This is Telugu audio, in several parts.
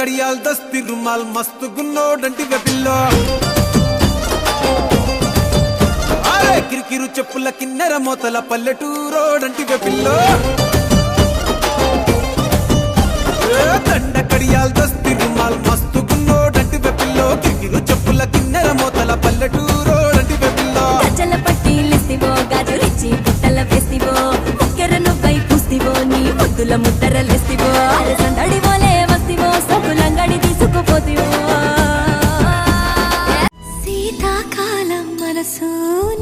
కడియాల్ దస్తి రుమాల్ మస్తు గున్నోడంటి వెపిల్లో అరే కిరికిరు చెప్పుల కిన్నెర మోతల పల్లెటూరోడంటి వెపిల్లో దండ కడియాల్ దస్తి రుమాల్ మస్తు గున్నోడంటి వెపిల్లో కిరికిరు చెప్పుల కిన్నెర మోతల పల్లెటూరోడంటి వెపిల్లో గజల పట్టీలిస్తివో గాజులిచ్చి పుట్టల వేస్తివో ముక్కెర నువ్వై పూస్తివో నీ ముద్దుల ముద్దరలేస్తివో సందడి పోలే వస్తివో సబ్బులంగడి తీసుకుపోతివో శీతాకాలం మనసు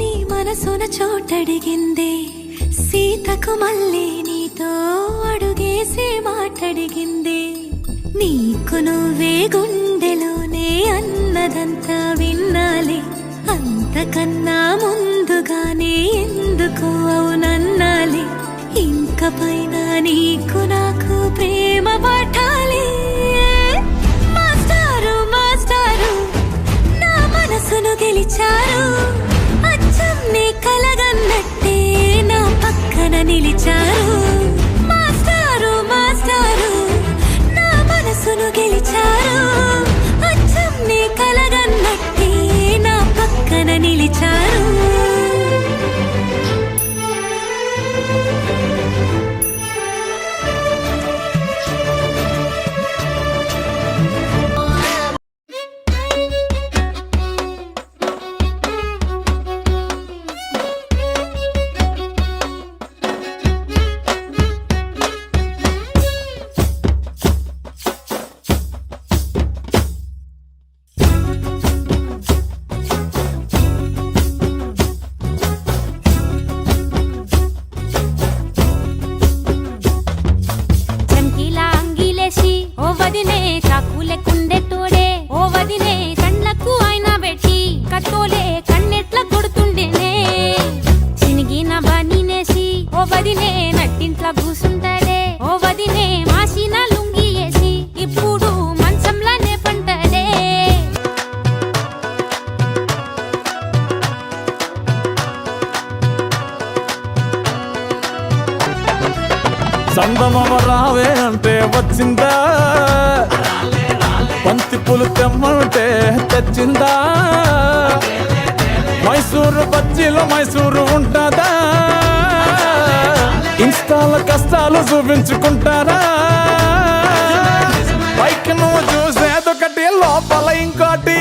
నీ మనసున చోటడిగిందే సీతకు మళ్ళీ నీతో అడుగేసి మాటడిగిందే నీకు నువ్వే గుండెలోనే అన్నదంతా విన్నాలే అంతకన్నా ముందుగానే ఎందుకు అవునన్నాలే ఇంక పైన నీకు నాకు ప్రేమ పాఠాలే మాస్టారు మాస్టారు నా మనసును గెలిచారు అచ్చం నీ కలగన్నట్టే నా పక్కన నిలిచారు మాస్టారు మాస్టారు నా మనసును గెలిచారు అచ్చం నీ కలగన్నట్టే నా పక్కన నిలిచారు కూసుంటడే ఓ వదినే మాసిన లుంగి వేసి ఇప్పుడు మంచంలానే పంటడే సందమమ రావే అంటే వచ్చిందా పంచి పులు తెమ్మంటే తెచ్చిందా మైసూరు బజ్జీలో మైసూరు ఉంటుందా ఇన్స్టాల కష్టాలు చూపించుకుంటారా పైకి నువ్వు చూసేదొకటి లోపల ఇంకోటి